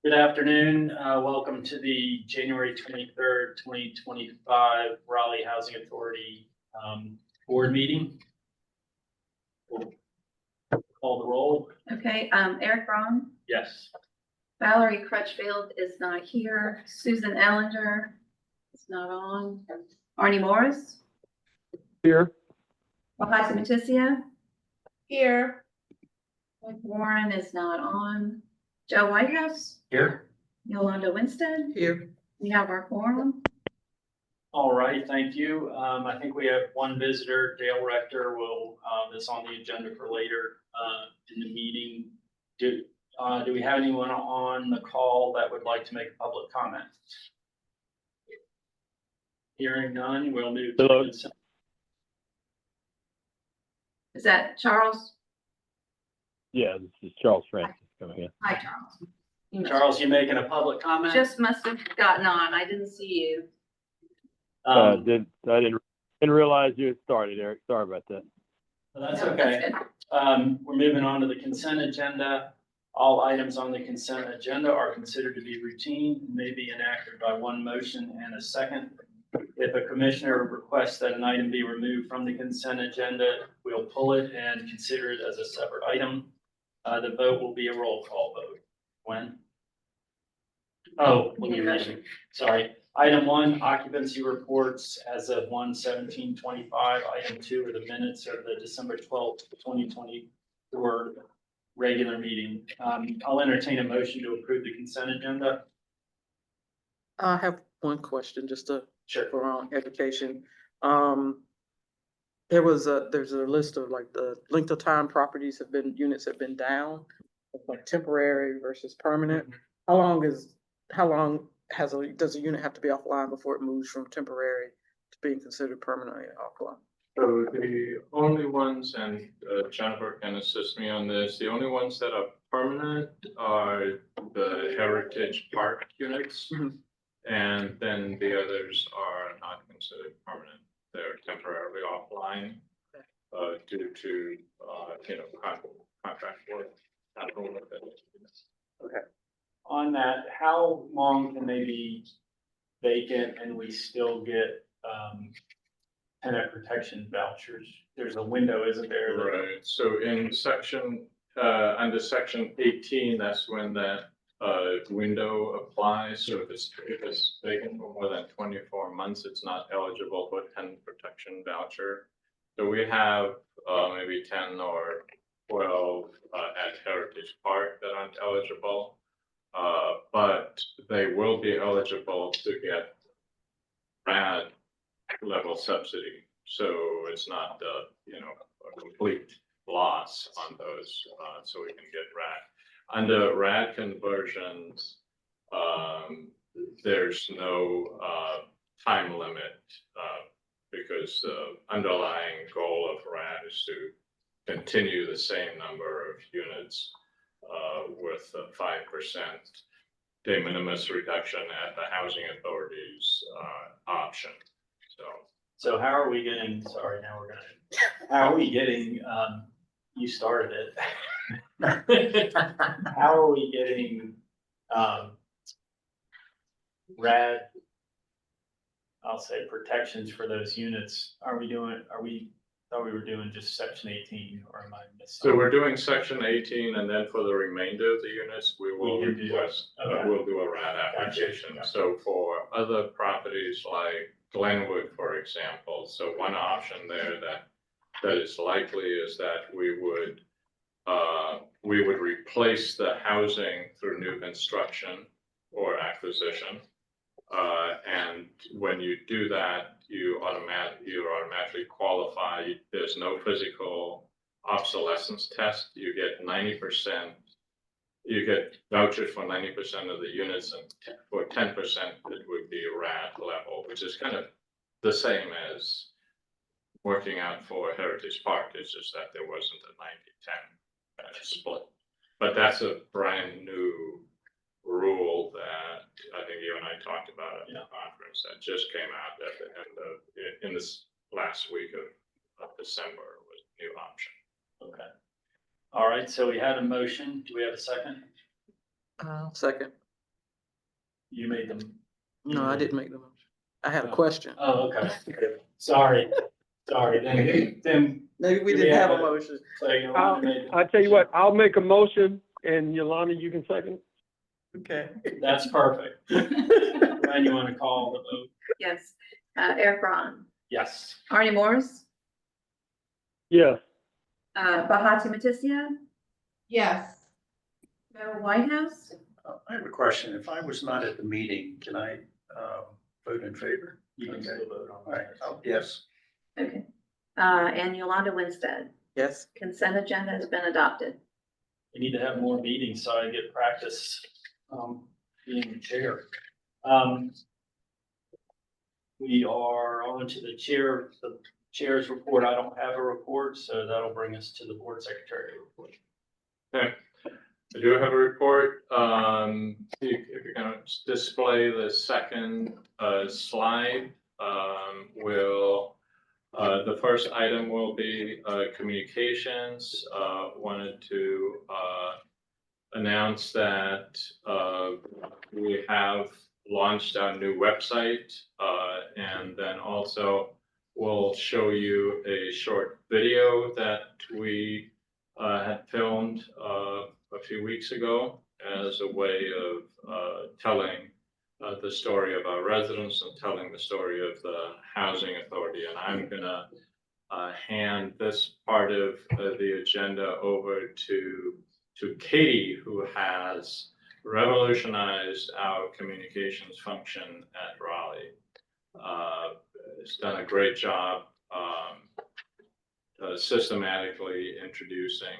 Good afternoon. Welcome to the January 23rd, 2025 Raleigh Housing Authority board meeting. We'll call the roll. Okay, Eric Braun, Yes. Valerie Crutchfield is not here. Susan Ellinger is not on. Arnie Morris, Here. Wahisa Maticia, Here. Mike Warren is not on. Joe Whitehouse, Here. Yolanda Winstead. Here. We have our quorum. All right, thank you. I think we have one visitor, Dale Rector, is on the agenda for later in the meeting. Do we have anyone on the call that would like to make a public comment? Hearing none, we'll move to the consent. Is that Charles? Yeah, this is Charles Francis coming in. Hi, Charles. Charles, you making a public comment? Just must have gotten on. I didn't see you. I didn't realize you had started, Eric. Sorry about that. That's No, okay. good. We're moving on to the consent agenda. All items on the consent agenda are considered to be routine and may be enacted by one motion and a second. If a commissioner requests that an item be removed from the consent agenda, we'll pull it and consider it as a separate item. The vote will be a roll call vote. When? Oh, sorry. Item 1, occupancy reports as of 1/17/25. Item 2 are the minutes of the December 12th, 2024 regular meeting. I'll entertain a motion to approve the consent agenda. I have one question, just Sure. for our education. There's a list of like the length of time units have been down, like temporary versus permanent. How long does a unit have to be offline before it moves from temporary to being considered permanently offline? So the only ones, and Jennifer can assist me on this, the only ones that are permanent are the Heritage Park units. Mhm. And then the others are not considered permanent. They're temporarily offline due to, contract work. Okay. On that, how long can they be vacant and we still get tenant protection vouchers? There's a window, isn't there? Right, so in under section 18, that's when that window applies. So if it's vacant for more than 24 months, it's not eligible for tenant protection voucher. So we have maybe 10 or 12 at Heritage Park that aren't eligible, but they will be eligible to get RHA level subsidy. So it's not a complete loss on those, so we can get RHA. Under RHA conversions, there's no time limit because the underlying goal of RHA is to continue the same number of units with a 5% de minimis reduction at the housing authority's option. So how are we getting, how are we getting, you started it. How are we getting RHA, I'll say protections for those units? Thought we were doing just section 18, or am I missing? So we're doing section 18, and then for the remainder of the units, we will request, we'll do a RHA application. Gotcha. So for other properties like Glenwood, for example, so one option there that is likely is that we would replace the housing through new construction or acquisition. And when you do that, you automatically qualify. There's no physical obsolescence test. You get 90%. You get vouchers for 90% of the units, and for 10%, it would be RHA level, which is kind of the same as working out for Heritage Park. It's just that there wasn't a 90-10 split. But that's a brand new rule that I think you and I talked about at the conference that just came out at the end of, in this last week of December, was a new option. Okay. All right, so we had a motion. Do we have a second? Second. You made them. No, I didn't make the motion. I had a question. Oh, okay. Sorry, then, Maybe we Do we didn't have have a a- motion. so Yolanda made. I tell you what, I'll make a motion and Yolanda, you can second. Okay. That's perfect. When you want to call the vote? Yes. Eric Braun, Yes. Arnie Morris, Yes. Bahati Matisia, Yes. Joe Whitehouse. I have a question. If I was not at the meeting, can I vote in favor? You can Okay. still vote on All right, yes. Okay. And Yolanda Winstead. Yes. Consent agenda has been adopted. We need to have more meetings so I get practice, being the chair. We are on to the chair's report. I don't have a report, so that'll bring us to the board secretary report. Okay, I do have a report. If you're gonna display the second slide, the first item will be communications. Wanted to announce that we have launched our new website, and then also we'll show you a short video that we had filmed a few weeks ago as a way of telling the story of our residents and telling the story of the housing authority. And I'm gonna hand this part of the agenda over to Katie, who has revolutionized our communications function at Raleigh. It's done a great job systematically introducing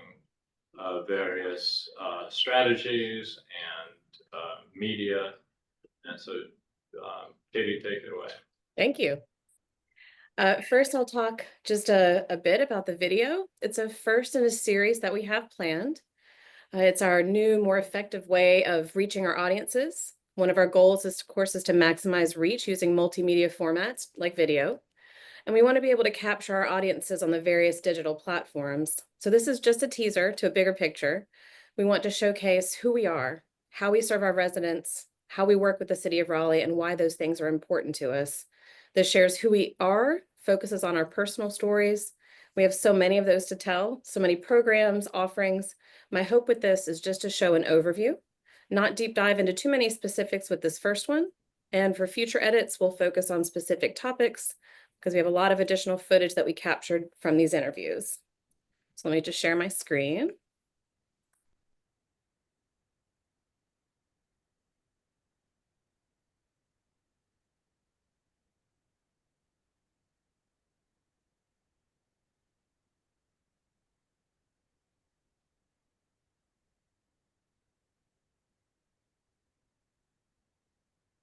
various strategies and media. And so, Katie, take it away. Thank you. First, I'll talk just a bit about the video. It's a first in a series that we have planned. It's our new, more effective way of reaching our audiences. One of our goals is, of course, to maximize reach using multimedia formats like video. And we want to be able to capture our audiences on the various digital platforms. So this is just a teaser to a bigger picture. We want to showcase who we are, how we serve our residents, how we work with the city of Raleigh, and why those things are important to us. This shares who we are, focuses on our personal stories. We have so many of those to tell, so many programs, offerings. My hope with this is just to show an overview, not deep dive into too many specifics with this first one. And for future edits, we'll focus on specific topics because we have a lot of additional footage that we captured from these interviews. So let me just share my screen.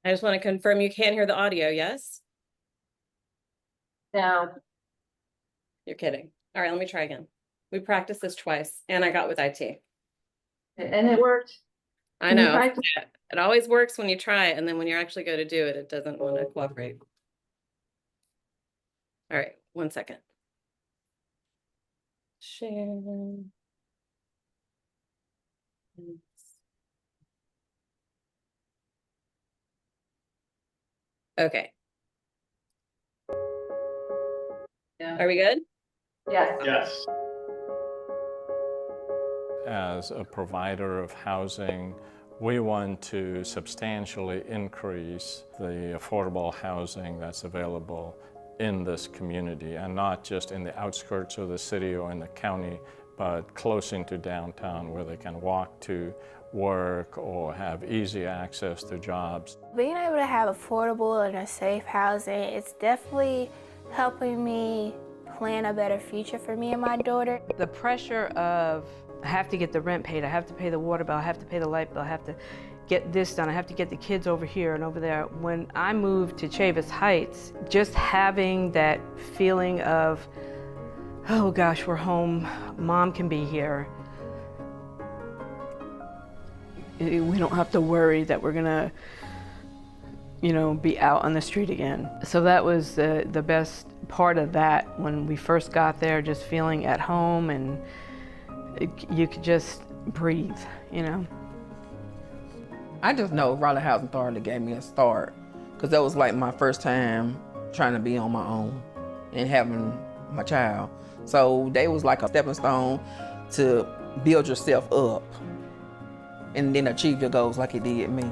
I just want to confirm you can hear the audio, yes? No. You're kidding. All right, let me try again. We practiced this twice and I got with IT. And it worked. I Can you know. practice? It always works when you try it, and then when you actually go to do it, it doesn't want to cooperate. All right, 1 second. Share. Okay. Yeah. Are we good? Yes. Yes. As a provider of housing, we want to substantially increase the affordable housing that's available in this community, and not just in the outskirts of the city or in the county, but close into downtown where they can walk to work or have easy access to jobs. Being able to have affordable and a safe housing, it's definitely helping me plan a better future for me and my daughter. The pressure of I have to get the rent paid, I have to pay the water bill, I have to pay the light bill, I have to get this done, I have to get the kids over here and over there. When I moved to Chavis Heights, just having that feeling of, oh gosh, we're home, mom can be here. We don't have to worry that we're gonna, be out on the street again. So that was the best part of that when we first got there, just feeling at home and you could just breathe, I just know Raleigh Housing Authority gave me a start because that was like my first time trying to be on my own and having my child. So they was like a stepping stone to build yourself up and then achieve your goals like it did me.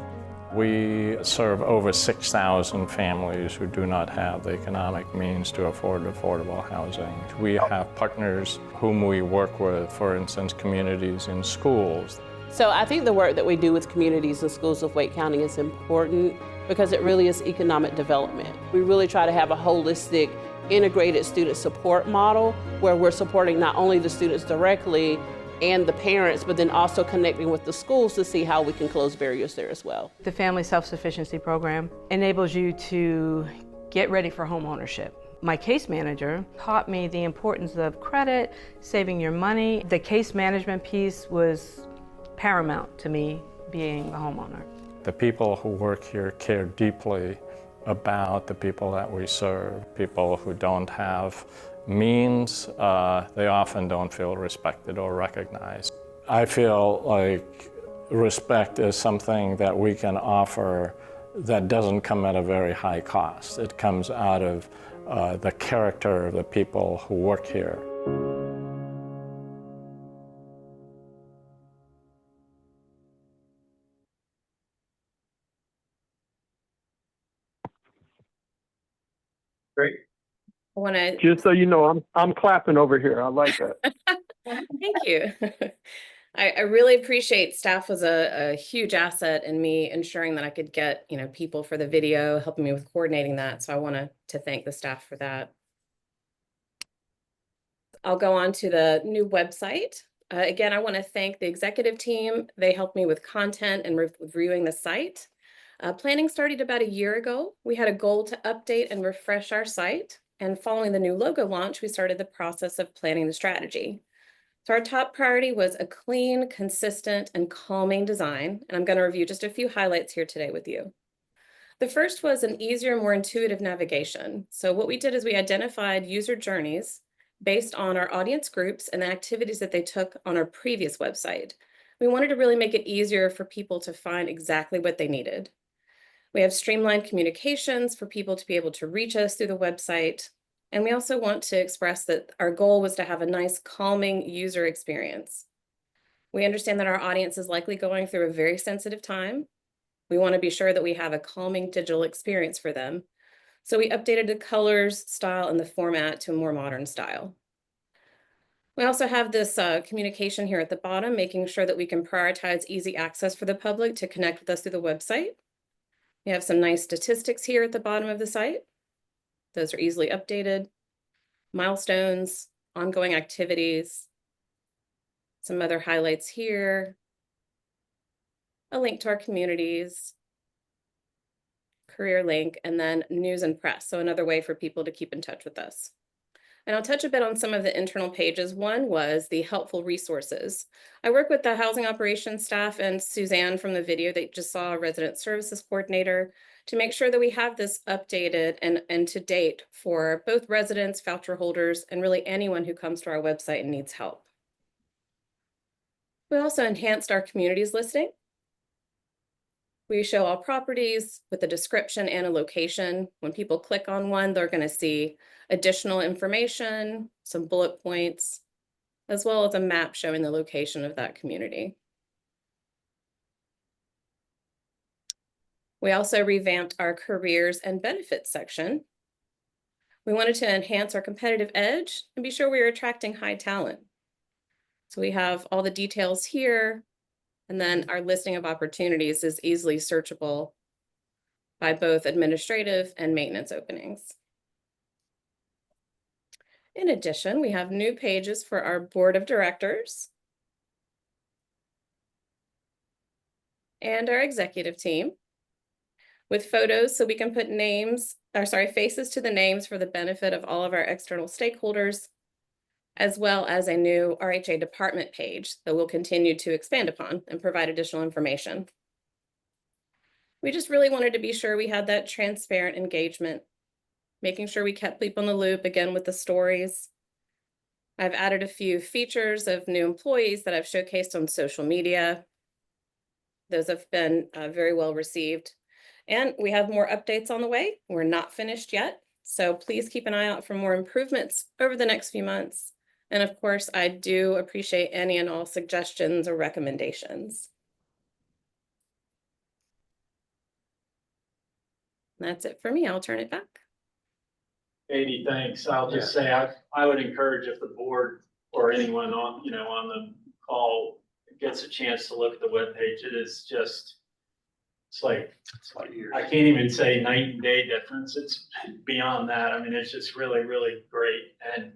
We serve over 6,000 families who do not have the economic means to afford affordable housing. We have partners whom we work with, for instance, communities in schools. So I think the work that we do with communities and schools of Wake County is important because it really is economic development. We really try to have a holistic, integrated student support model where we're supporting not only the students directly and the parents, but then also connecting with the schools to see how we can close barriers there as well. The Family Self-Sufficiency Program enables you to get ready for home ownership. My case manager taught me the importance of credit, saving your money. The case management piece was paramount to me being a homeowner. The people who work here care deeply about the people that we serve. People who don't have means, they often don't feel respected or recognized. I feel like respect is something that we can offer that doesn't come at a very high cost. It comes out of the character of the people who work here. Great. I want to Just so you know, I'm clapping over here. I like that. thank you. I really appreciate staff was a huge asset in me ensuring that I could get, people for the video, helping me with coordinating that. So I want to thank the staff for that. I'll go on to the new website. Again, I want to thank the executive team. They helped me with content and reviewing the site. Planning started about a year ago. We had a goal to update and refresh our site. And following the new logo launch, we started the process of planning the strategy. So our top priority was a clean, consistent, and calming design. And I'm going to review just a few highlights here today with you. The first was an easier, more intuitive navigation. So what we did is we identified user journeys based on our audience groups and the activities that they took on our previous website. We wanted to really make it easier for people to find exactly what they needed. We have streamlined communications for people to be able to reach us through the website. And we also want to express that our goal was to have a nice, calming user experience. We understand that our audience is likely going through a very sensitive time. We want to be sure that we have a calming digital experience for them. So we updated the colors, style, and the format to a more modern style. We also have this communication here at the bottom, making sure that we can prioritize easy access for the public to connect with us through the website. We have some nice statistics here at the bottom of the site. Those are easily updated. Milestones, ongoing activities, some other highlights here, a link to our communities, career link, and then news and press. So another way for people to keep in touch with us. And I'll touch a bit on some of the internal pages. One was the helpful resources. I work with the housing operations staff and Suzanne from the video that you just saw, resident services coordinator, to make sure that we have this updated and to date for both residents, voucher holders, and really anyone who comes to our website and needs help. We also enhanced our communities listing. We show all properties with a description and a location. When people click on one, they're going to see additional information, some bullet points, as well as a map showing the location of that community. We also revamped our careers and benefits section. We wanted to enhance our competitive edge and be sure we were attracting high talent. So we have all the details here, and then our listing of opportunities is easily searchable by both administrative and maintenance openings. In addition, we have new pages for our board of directors and our executive team with photos so we can put faces to the names for the benefit of all of our external stakeholders, as well as a new RHA department page that we'll continue to expand upon and provide additional information. We just really wanted to be sure we had that transparent engagement, making sure we kept people in the loop, again, with the stories. I've added a few features of new employees that I've showcased on social media. Those have been very well received. And we have more updates on the way. We're not finished yet. So please keep an eye out for more improvements over the next few months. And of course, I do appreciate any and all suggestions or recommendations. That's it for me. I'll turn it back. Katie, thanks. I'll just say, I would encourage if the board or anyone on, on the call gets a chance to look at the webpage, it is just, it's like I can't even say night and day difference. It's beyond that. I mean, it's just really, really great. And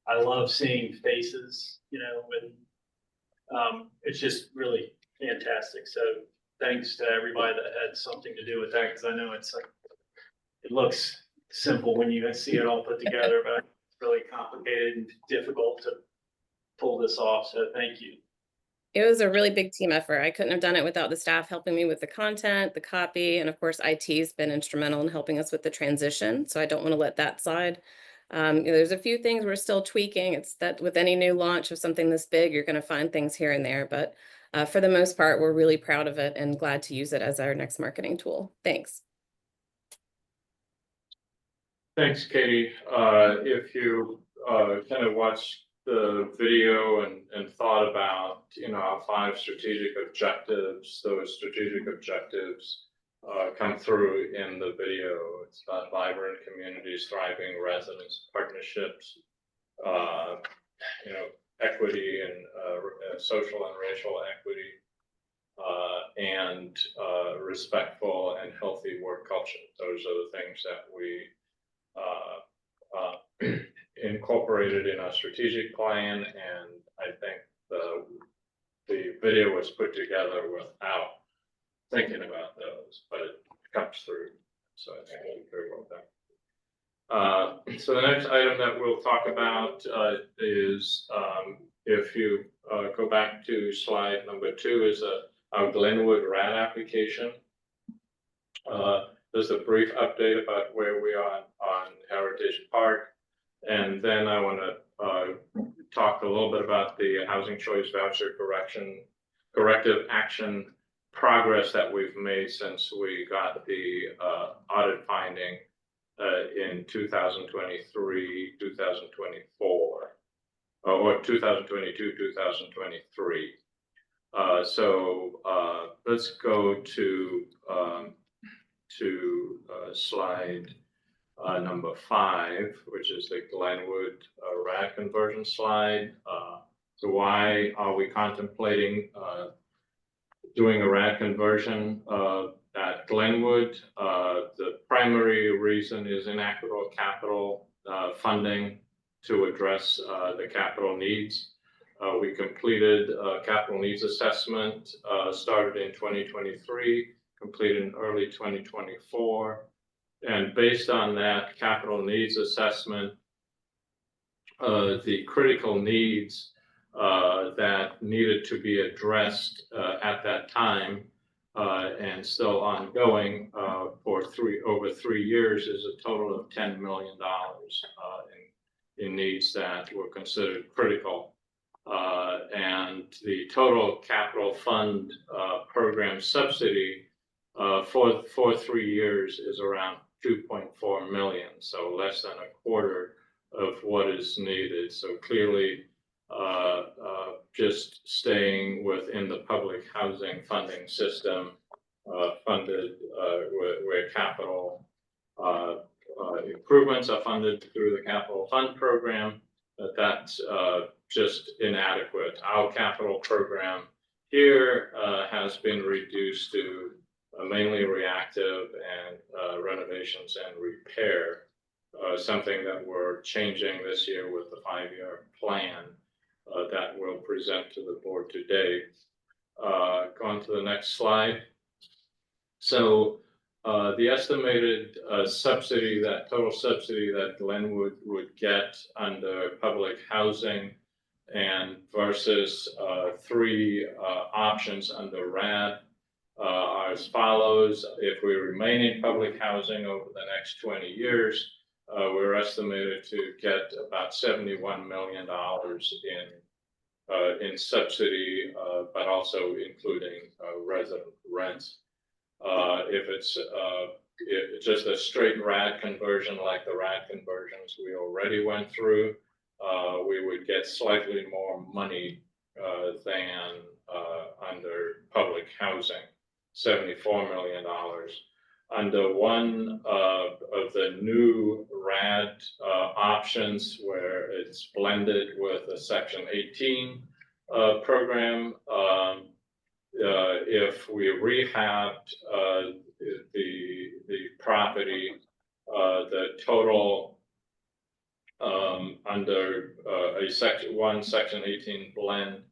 I love seeing faces, it's just really fantastic. So thanks to everybody that had something to do with that, because I know it's like, it looks simple when you see it all put together, but it's really complicated and difficult to pull this off. So thank you. It was a really big team effort. I couldn't have done it without the staff helping me with the content, the copy, and of course, IT's been instrumental in helping us with the transition. So I don't want to let that slide. There's a few things we're still tweaking. It's that with any new launch of something this big, you're going to find things here and there. But for the most part, we're really proud of it and glad to use it as our next marketing tool. Thanks. Thanks, Katie. If you kind of watched the video and thought about, our 5 strategic objectives, those strategic objectives come through in the video. It's about vibrant communities, thriving residents, partnerships, equity and social and racial equity, and respectful and healthy work culture. Those are the things that we incorporated in our strategic plan, and I think the video was put together without thinking about those, but it comes through. So I think it'll be very well done. So the next item that we'll talk about is if you go back to slide number 2 is our Glenwood RAD application. There's a brief update about where we are on Heritage Park. And then I want to talk a little bit about the housing choice voucher corrective action progress that we've made since we got the audit finding in 2023, 2024, or 2022, 2023. So let's go to slide number 5, which is the Glenwood RAD conversion slide. So why are we contemplating doing a RAD conversion at Glenwood? The primary reason is inequitable capital funding to address the capital needs. We completed a capital needs assessment, started in 2023, completed in early 2024. And based on that capital needs assessment, the critical needs that needed to be addressed at that time and still ongoing for over 3 years is a total of $10 million in needs that were considered critical. And the total capital fund program subsidy for 3 years is around 2.4 million, so less than a quarter of what is needed. So clearly, just staying within the public housing funding system, funded where capital improvements are funded through the capital fund program, that's just inadequate. Our capital program here has been reduced to mainly reactive and renovations and repair, something that we're changing this year with the 5-year plan that we'll present to the board today. Go on to the next slide. So the estimated total subsidy that Glenwood would get under public housing and versus 3 options under RAD are as follows. If we remain in public housing over the next 20 years, we're estimated to get about $71 million in subsidy, but also including resident rents. If it's just a straight RAD conversion like the RAD conversions we already went through, we would get slightly more money than under public housing, $74 million. Under one of the new RAD options where it's blended with a Section 18 program, if we rehabbed the property, the total under a Section 18 blend,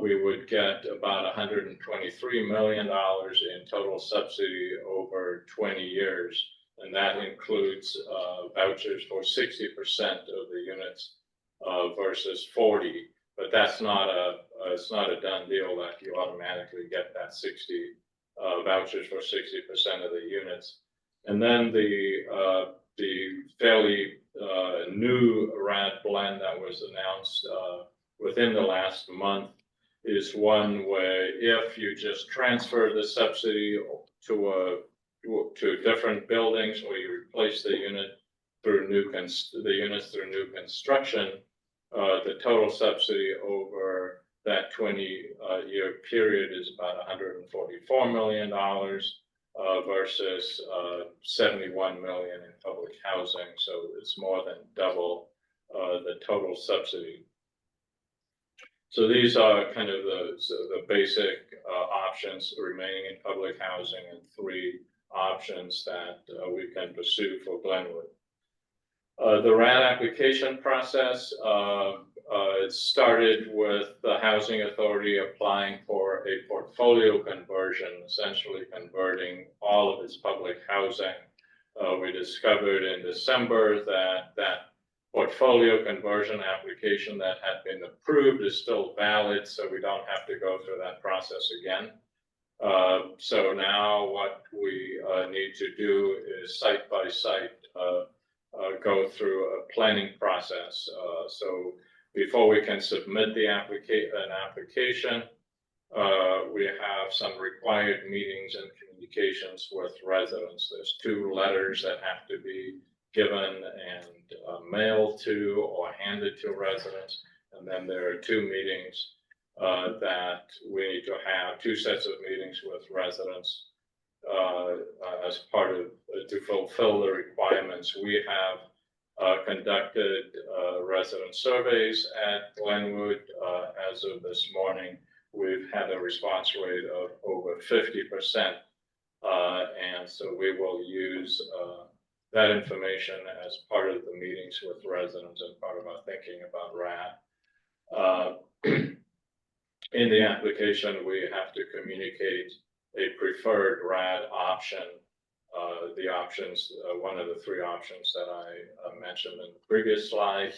we would get about $123 million in total subsidy over 20 years. And that includes vouchers for 60% of the units versus 40. But that's not it's not a done deal that you automatically get that 60 vouchers for 60% of the units. And then the fairly new RAD blend that was announced within the last month is one where if you just transfer the subsidy to different buildings, or you replace the unit through units through new construction, the total subsidy over that 20-year period is about $144 million versus $71 million in public housing. So it's more than double the total subsidy. So these are kind of the basic options remaining in public housing, and 3 options that we can pursue for Glenwood. The RAD application process, it started with the Housing Authority applying for a portfolio conversion, essentially converting all of its public housing. We discovered in December that portfolio conversion application that had been approved is still valid, so we don't have to go through that process again. So now what we need to do is site by site go through a planning process. So before we can submit an application, we have some required meetings and communications with residents. There's 2 letters that have to be given and mailed to or handed to residents. And then there are 2 meetings that we need to have, 2 sets of meetings with residents as part of, to fulfill the requirements. We have conducted resident surveys at Glenwood. As of this morning, we've had a response rate of over 50%. And so we will use that information as part of the meetings with residents and part of our thinking about RAD. In the application, we have to communicate a preferred RAD option. The options, one of the 3 options that I mentioned in the previous slide.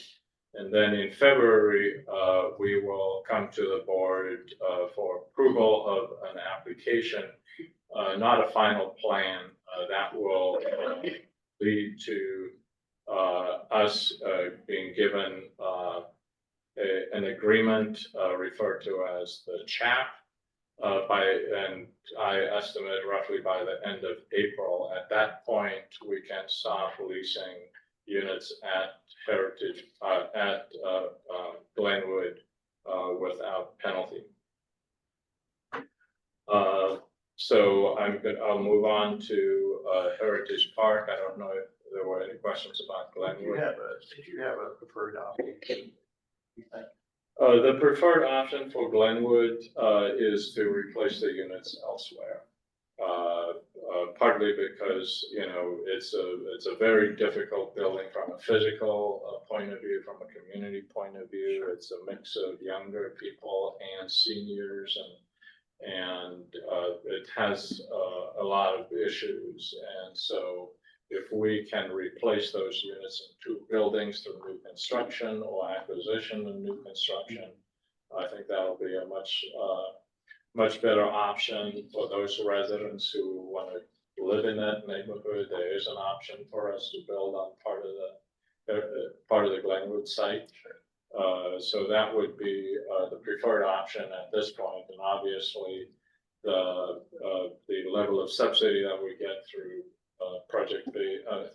And then in February, we will come to the board for approval of an application, not a final plan, that will lead to us being given an agreement referred to as the CHAP and I estimate roughly by the end of April. At that point, we can start leasing units at Heritage at Glenwood without penalty. So I'll move on to Heritage Park. I don't know if there were any questions about Glenwood. Did you have a preferred option? The preferred option for Glenwood is to replace the units elsewhere. Partly because, you know, it's a very difficult building from a physical point of view, from a community point of view. It's a mix of younger people and seniors, and it has a lot of issues. And so if we can replace those units in 2 buildings through new construction or acquisition and new construction, I think that'll be a much better option for those residents who want to live in that neighborhood. There is an option for us to build on part of the Glenwood site. So that would be the preferred option at this point, and obviously the level of subsidy that we get through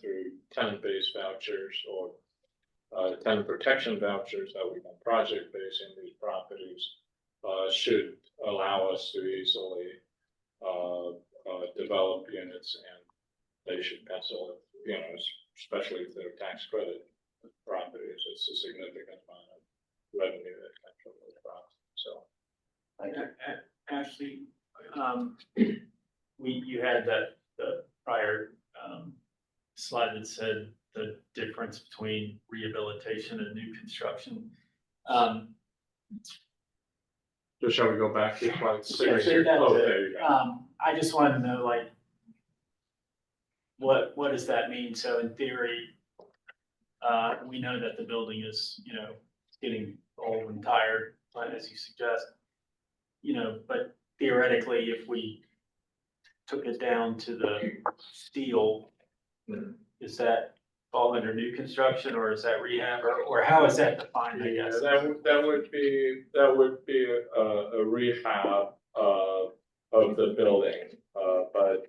through tenant-based vouchers or tenant protection vouchers that we can project base in these properties should allow us to easily develop units, and they should pencil it, you know, especially if they're tax credit properties. It's a significant amount of revenue that comes from those properties. So, Ashley, you had the prior slide that said the difference between rehabilitation and new construction. so shall we go back to slide 6? Yeah, say that Oh, to- there you go. I just wanted to know, like, what does that mean? So in theory, we know that the building is, you know, getting old and tired, as you suggest, you know, but theoretically, if we took it down to the steel, is that fall under new construction, or is that rehab, or how is that defined, I Yeah, guess? that would be a rehab of the building, but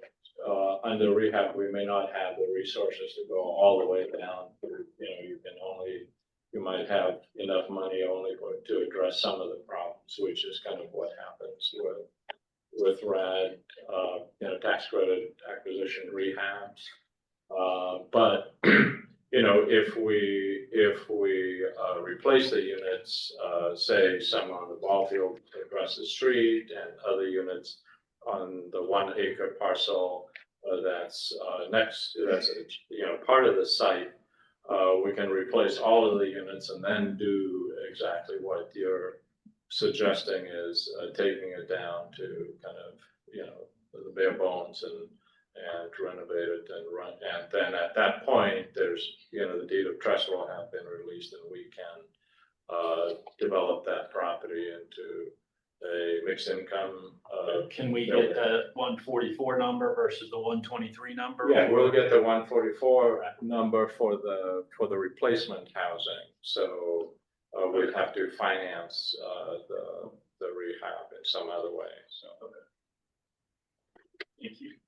under rehab, we may not have the resources to go all the way down. You know, you might have enough money only to address some of the problems, which is kind of what happens with RAD, you know, tax credit acquisition rehabs. But you know, if we replace the units, say some on the ball field across the street and other units on the 1 acre parcel that's you know, part of the site, we can replace all of the units and then do exactly what you're suggesting, is taking it down to kind of, you know, the bare bones and renovate it and run. And then at that point, there's, you know, the deed of trust will have been released, and we can develop that property into a mixed income. Can we get the 144 number versus the 123 number? Yeah, we'll get the 144 number for the replacement housing. So we'd have to finance the rehab in some other way. So. Thank you.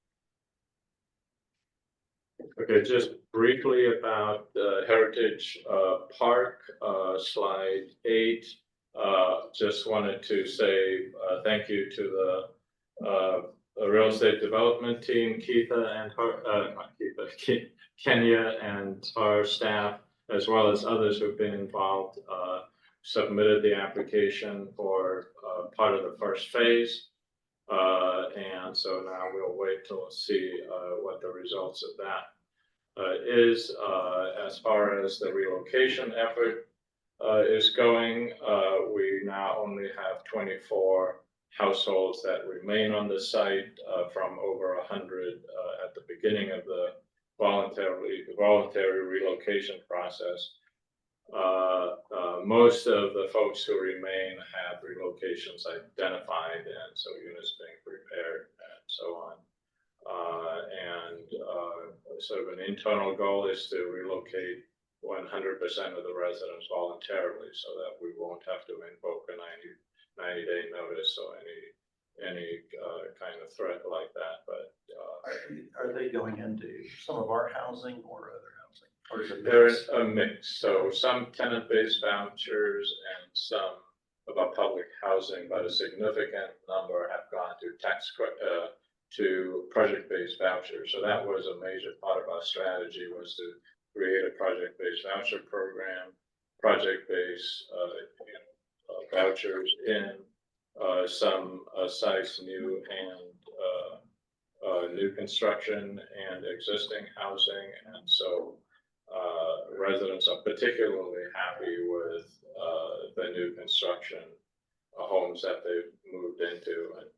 Okay, just briefly about Heritage Park, slide 8. Just wanted to say thank you to the real estate development team, Kenya and our staff, as well as others who've been involved, submitted the application for part of the first phase. And so now we'll wait till see what the results of that is. As far as the relocation effort is going, we now only have 24 households that remain on the site from over 100 at the beginning of the voluntary relocation process. Most of the folks who remain have relocations identified, and so units being prepared and so on. Sort of an internal goal is to relocate 100% of the residents voluntarily, so that we won't have to invoke a 90-day notice or any kind of threat like that. But are they going into some of our housing or other housing? Or is it there's a mix. So some tenant-based vouchers and some of our public housing, but a significant number have gone to project-based vouchers. So that was a major part of our strategy, was to create a project-based voucher program, project-based vouchers in some sites, new and new construction and existing housing. And so residents are particularly happy with the new construction homes that they've moved into, and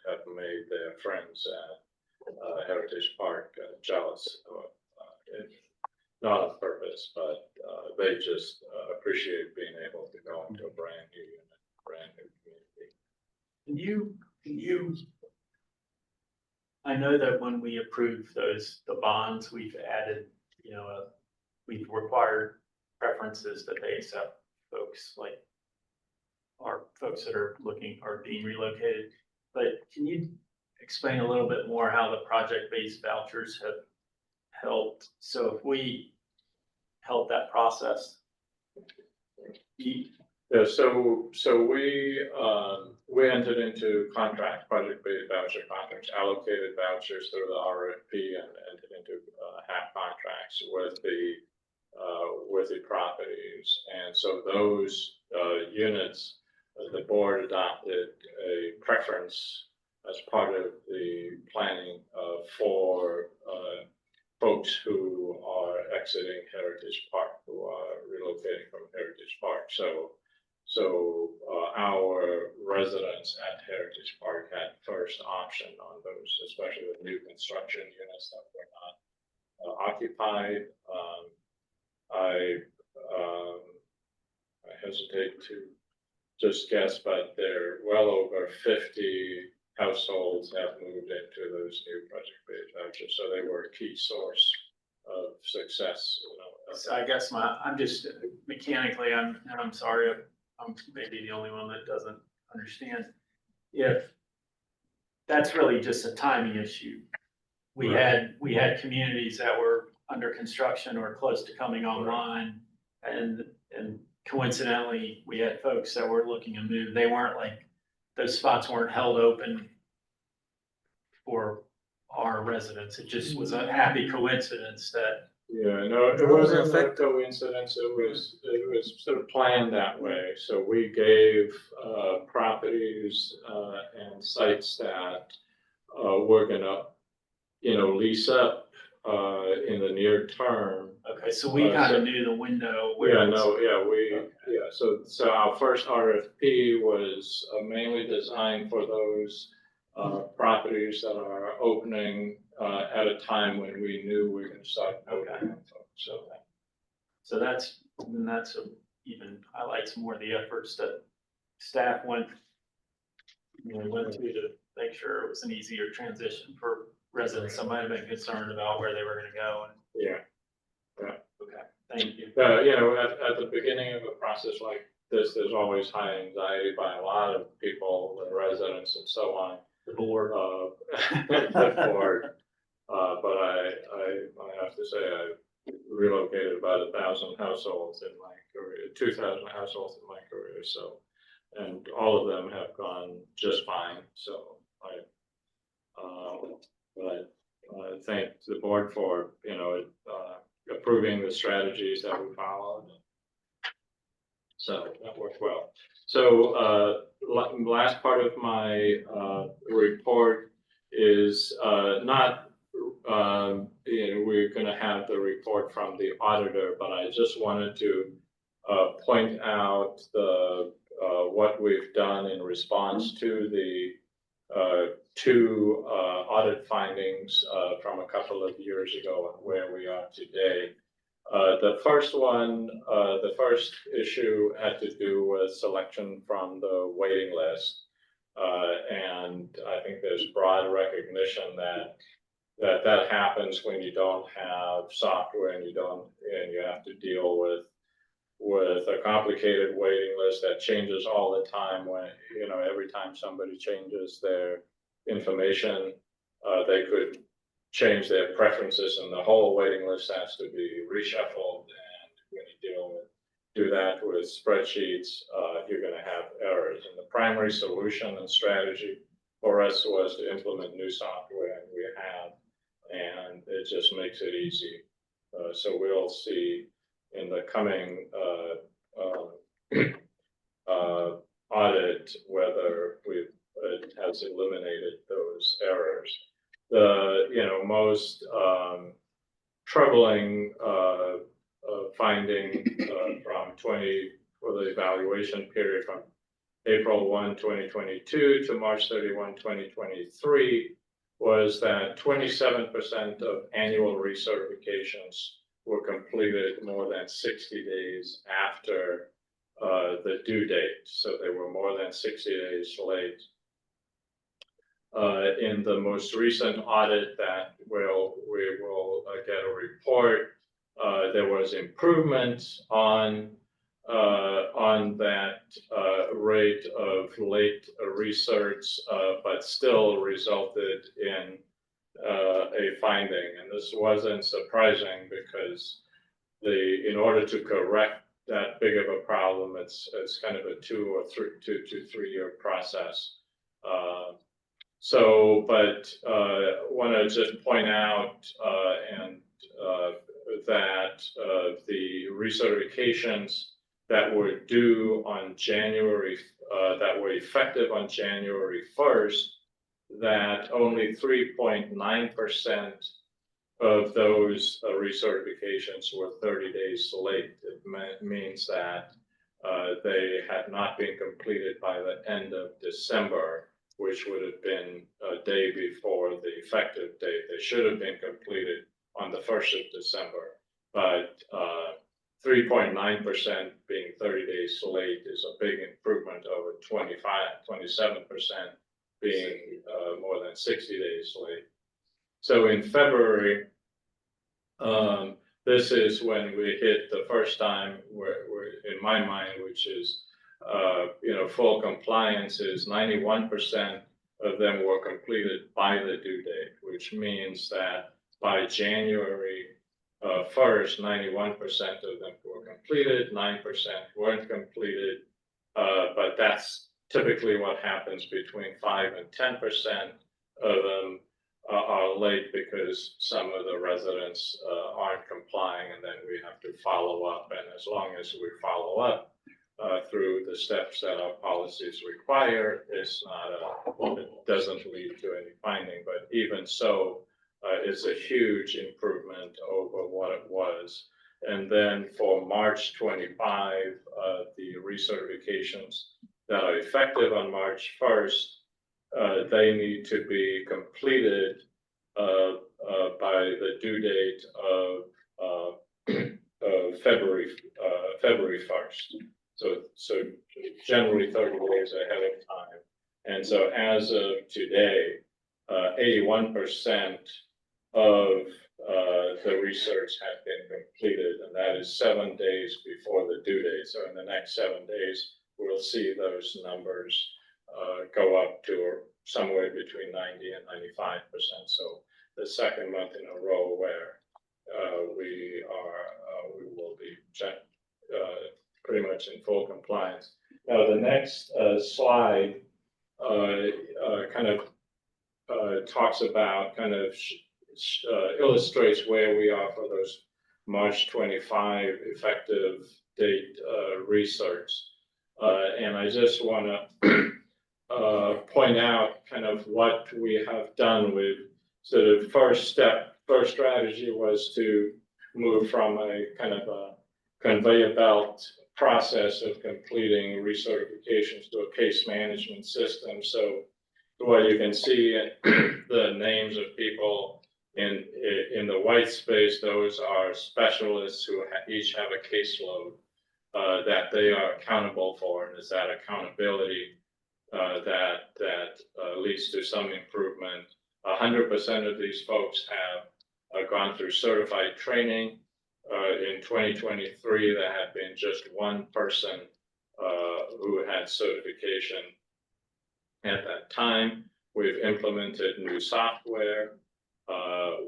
have made their friends at Heritage Park jealous. Not on purpose, but they just appreciate being able to go into a brand new unit, brand new community. Can you, I know that when we approved the bonds, we've added, you know, we've required preferences that they accept folks folks, like our folks that are looking, are being relocated. But can you explain a little bit more how the project-based vouchers have helped? So if we help that process, Yeah, so we entered into project-based voucher contracts, allocated vouchers through the RFP, and entered into half contracts with the properties. And so those units, the board adopted a preference as part of the planning for folks who are exiting Heritage Park, who are relocating from Heritage Park. So our residents at Heritage Park had first option on those, especially with new construction units that were not occupied. I hesitate to just guess, but there well over 50 households have moved into those new project-based vouchers, so they were a key source of success. So I guess I'm just mechanically, and I'm sorry, I'm maybe the only one that doesn't understand. If that's really just a timing issue, we had communities that were under construction or close to coming online, and coincidentally, we had folks that were looking to move. They weren't like, those spots weren't held open for our residents. It just was a happy coincidence that. Yeah, no, it wasn't a coincidence. It was sort of planned that way. So we gave properties and sites that were gonna, lease up in the near term. Okay, so we kind of knew the window where. So our first RFP was mainly designed for those properties that are opening at a time when we knew we were going to start opening folks. So that's even highlights more the efforts that staff went to make sure it was an easier transition for residents. Some might have been concerned about where they were going to go. Okay, thank you. At the beginning of a process like this, there's always high anxiety by a lot of people and residents and so on. The board. The board. But I have to say, I relocated about 1,000 households in my career, 2,000 households in my career. So, and all of them have gone just fine. So I thank the board for, approving the strategies that we followed. So that worked well. So last part of my report is not, we're going to have the report from the auditor, but I just wanted to point out what we've done in response to the two audit findings from a couple of years ago and where we are today. The first issue had to do with selection from the waiting list. And I think there's broad recognition that happens when you don't have software and you have to deal with a complicated waiting list that changes all the time. When, every time somebody changes their information, they could change their preferences and the whole waiting list has to be reshuffled. And when you do that with spreadsheets, you're going to have errors. And the primary solution and strategy for us was to implement new software, and we have, and it just makes it easy. So we'll see in the coming audit whether it has eliminated those errors. The most troubling finding for the evaluation period from April 1, 2022 to March 31, 2023 was that 27% of annual recertifications were completed more than 60 days after the due date. So they were more than 60 days late. In the most recent audit that we will get a report, there was improvement on on that rate of late research, but still resulted in a finding. And this wasn't surprising because in order to correct that big of a problem, it's kind of a 2 to 3 year process. But want to just point out that the recertifications that were due on that were effective on January 1st, that only 3.9% of those recertifications were 30 days late. It means that they had not been completed by the end of December, which would have been a day before the effective date. They should have been completed on the 1st of December, but 3.9% being 30 days late is a big improvement over 27% being more than 60 days late. So in February, this is when we hit the first time where in my mind, which is, full compliance is 91% of them were completed by the due date, which means that by January 1st, 91% of them were completed, 9% weren't completed, but that's typically what happens. Between 5 and 10% of them are late because some of the residents aren't complying, and then we have to follow up. And as long as we follow up through the steps that our policies require, it doesn't lead to any finding. But even so, it's a huge improvement over what it was. And then for March 25, the recertifications that are effective on March 1st, they need to be completed by the due date of February 1st. So generally 30 days ahead of time. And so as of today, 81% of the research had been completed, and that is 7 days before the due date. So in the next 7 days, we'll see those numbers go up to somewhere between 90 and 95%. So the second month in a row where we will be pretty much in full compliance. Now the next slide kind of talks about, illustrates where we are for those March 25 effective date research. And I just want to point out kind of what we have done with sort of first strategy was to move from a kind of a conveyor belt process of completing recertifications to a case management system. So what you can see the names of people in the white space, those are specialists who each have a caseload that they are accountable for, and it's that accountability that leads to some improvement. 100% of these folks have gone through certified training. In 2023, there had been just one person who had certification at that time. We've implemented new software.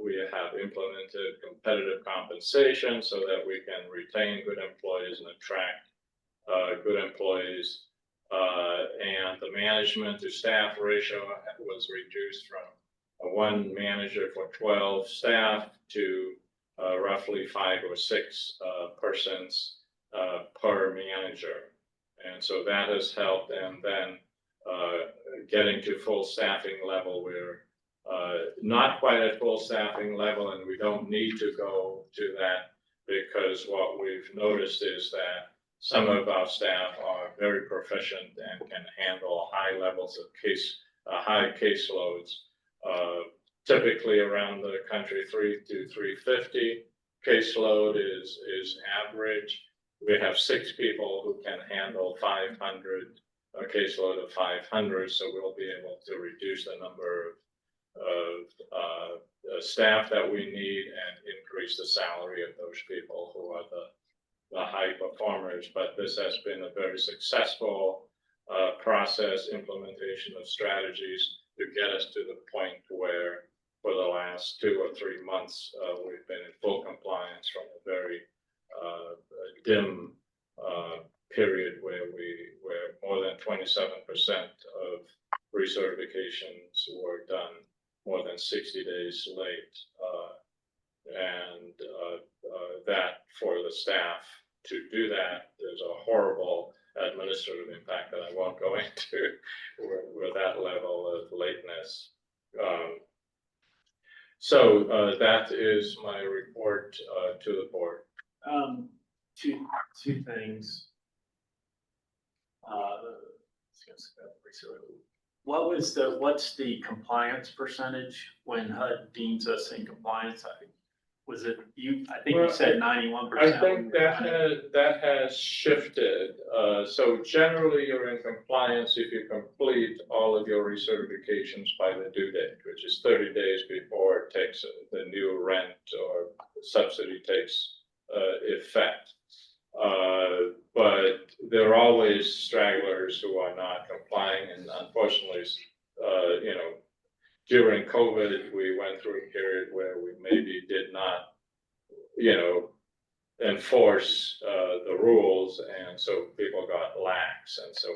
We have implemented competitive compensation so that we can retain good employees and attract good employees. And the management to staff ratio was reduced from 1 manager for 12 staff to roughly 5 or 6 persons per manager. And so that has helped. And then getting to full staffing level, we're not quite at full staffing level, and we don't need to go to that, because what we've noticed is that some of our staff are very proficient and can handle high levels of high caseloads. Typically around the country, 3 to 350 caseload is average. We have 6 people who can handle 500, a caseload of 500, so we'll be able to reduce the number of staff that we need and increase the salary of those people who are the high performers, but this has been a very successful process, implementation of strategies to get us to the point where for the last 2 or 3 months, we've been in full compliance from a very dim period where more than 27% of recertifications were done more than 60 days late. And that for the staff to do that, there's a horrible administrative impact that I won't go into with that level of lateness. So that is my report to the board. Two things. What's the compliance percentage when HUD deems us in compliance? Was it you? I think you said 91%. I think that has shifted. So generally, you're in compliance if you complete all of your recertifications by the due date, which is 30 days before it takes the new rent or subsidy takes effect. But there are always stragglers who are not complying, and unfortunately, during COVID, we went through a period where we maybe did not, enforce the rules, and so people got lax, and so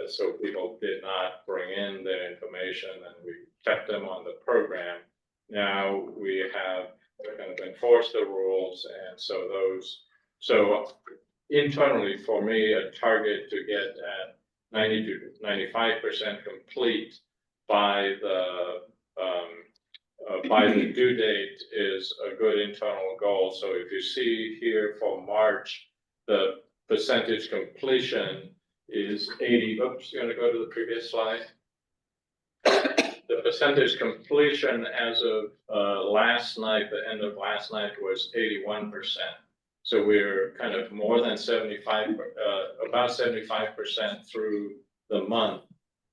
so people did not bring in their information, and we kept them on the program. Now we have kind of enforced the rules, and so internally, for me, a target to get at 90 to 95% complete by the due date is a good internal goal. So if you see here for March, the percentage completion is 80. Oops, you're going to go to the previous slide. The percentage completion as of last night, the end of last night, was 81%. So we're kind of more than 75, about 75% through the month.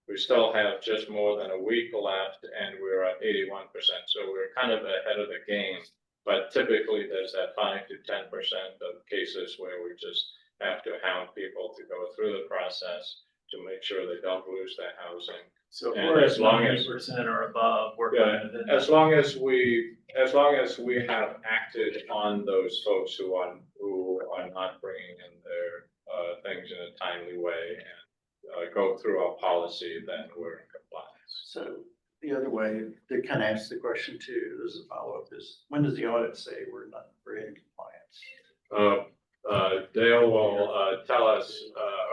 We still have just more than a week left, and we're at 81%. So we're kind of ahead of the game. But typically, there's that 5 to 10% of cases where we just have to hound people to go through the process to make sure they don't lose their housing. So if we're as long as 90% or above, we're yeah, as long as we have acted on those folks who are not bringing in their things in a timely way and go through our policy, then we're in compliance. So the other way to kind of ask the question too, as a follow-up, is when does the audit say we're in compliance? Dale will tell us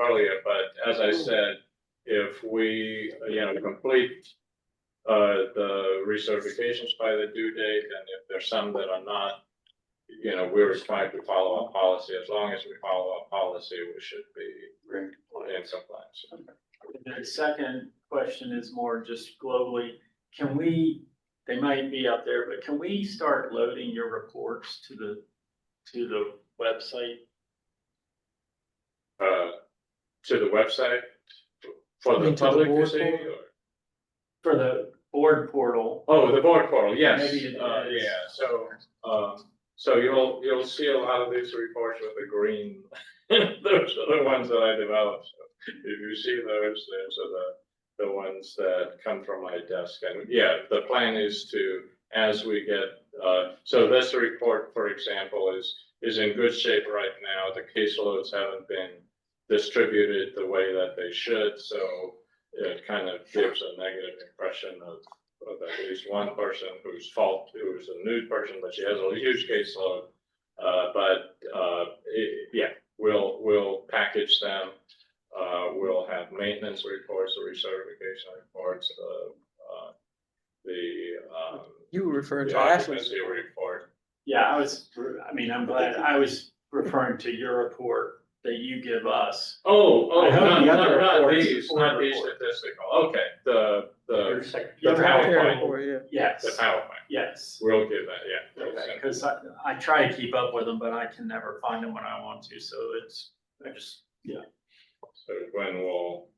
earlier, but as I said, if we complete the recertifications by the due date, and if there's some that are not, we're required to follow our policy. As long as we follow our policy, we should be in compliance. The second question is more just globally. They might be up there, but can we start loading your reports to the website? To the website for the public to see, or for the board portal? Oh, the board portal, yes. Maybe it is. Yeah. So you'll see a lot of these reports with the green. Those are the ones that I developed. So if you see those are the ones that come from my desk. And yeah, the plan is to, as we get, so this report, for example, is in good shape right now. The caseloads haven't been distributed the way that they should, so it kind of gives a negative impression of at least one person who's a new person, but she has a huge caseload. Yeah, we'll package them. We'll have maintenance reports, recertification reports, you were referring to occupancy report. Yeah, I'm glad I was referring to your report that you give us. Not these statistical. Okay, the PowerPoint. Yes. The PowerPoint. Yes. We'll give that, yeah. Okay, because I try to keep up with them, but I can never find them when I want to, so yeah. So when we'll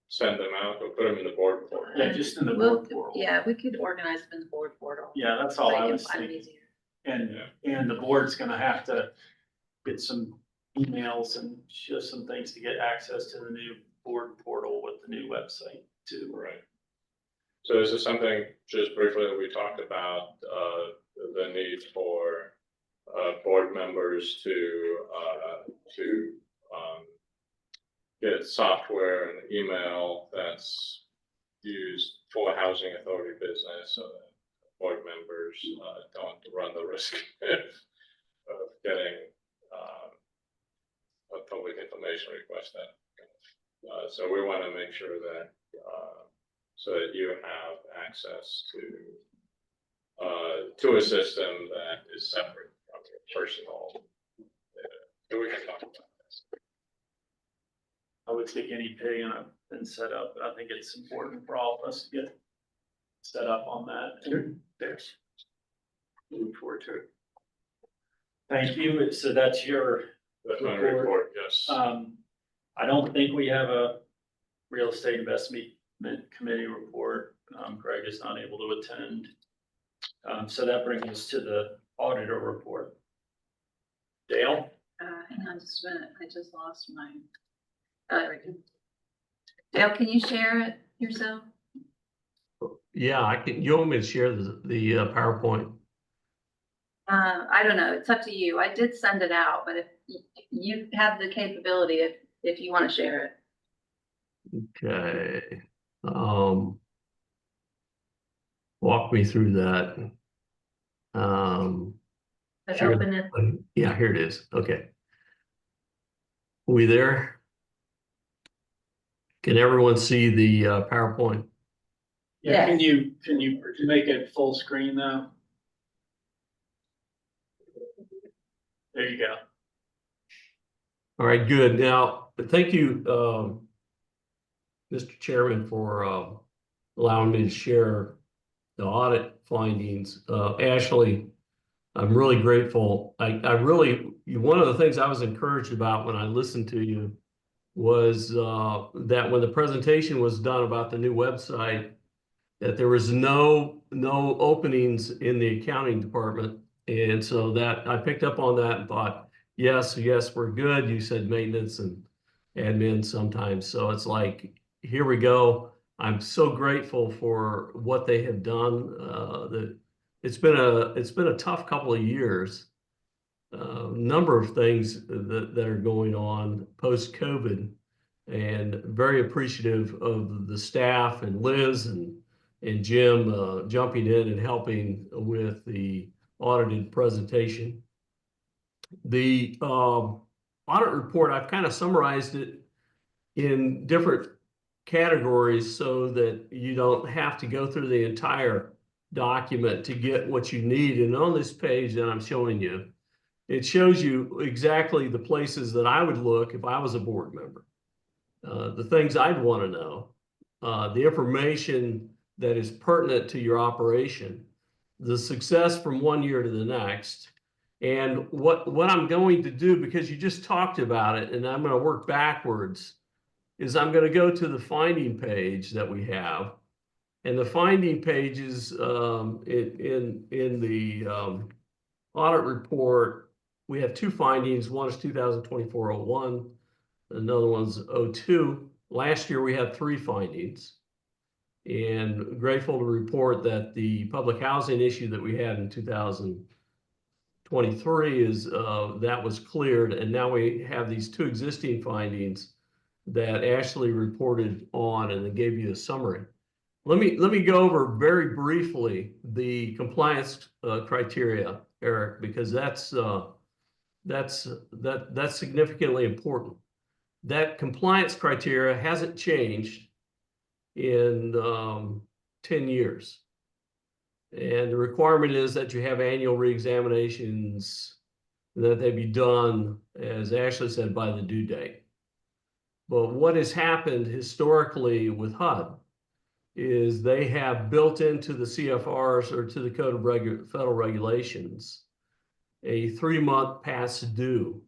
send them out, we'll put them in the board portal. Yeah, just in the board portal. Yeah, we could organize them in the board portal. Yeah, that's all So I you was can find it thinking. easier. And the board's gonna have to get some emails and just some things to get access to the new board portal with the new website too. Right. So this is something just briefly that we talked about, the need for board members to get software and email that's used for housing authority business, so that board members don't run the risk of getting a public information request. So we want to make sure that so that you have access to a system that is separate from your personal data. So we can talk about this. I would think any pay and set up. I think it's important for all of us to get set up on that. And there's look forward to it. Thank you. So that's your That's my report, yes. I don't think we have a real estate investment committee report. Greg is not able to attend. So that brings us to the auditor report. Dale? Hang on just a minute. I just lost mine. There we go. Dale, can you share it yourself? Yeah, I can. You want me to share the PowerPoint? I don't know. It's up to you. I did send it out, but if you have the capability, if you want to share it. Okay. Walk me through that. But Sure. open it. Yeah, here it is. Okay. We there? Can everyone see the PowerPoint? Yeah, Yes. can you make it full screen though? There you go. All right, good. Now, thank you, Mr. Chairman, for allowing me to share the audit findings. Ashley, I'm really grateful. One of the things I was encouraged about when I listened to you was that when the presentation was done about the new website, that there was no openings in the accounting department. And so that I picked up on that and thought, yes, we're good. You said maintenance and admin sometimes. So it's like, here we go. I'm so grateful for what they have done. It's been a tough couple of years. Number of things that are going on post-COVID, and very appreciative of the staff and Liz and Jim jumping in and helping with the audited presentation. The audit report, I've kind of summarized it in different categories so that you don't have to go through the entire document to get what you need. And on this page that I'm showing you, it shows you exactly the places that I would look if I was a board member. The things I'd want to know, the information that is pertinent to your operation, the success from one year to the next, and what I'm going to do, because you just talked about it, and I'm going to work backwards, is I'm going to go to the finding page that we have. And the finding pages in the audit report, we have two findings. One is 2024-01, another one's 02. Last year we had 3 findings. And grateful to report that the public housing issue that we had in 2023 is that was cleared, and now we have these 2 existing findings that Ashley reported on and then gave you a summary. Let me go over very briefly the compliance criteria, Eric, because that's significantly important. That compliance criteria hasn't changed in 10 years. And the requirement is that you have annual reexaminations, that they be done, as Ashley said, by the due date. But what has happened historically with HUD is they have built into the CFRs or to the Code of Federal Regulations a 3-month past due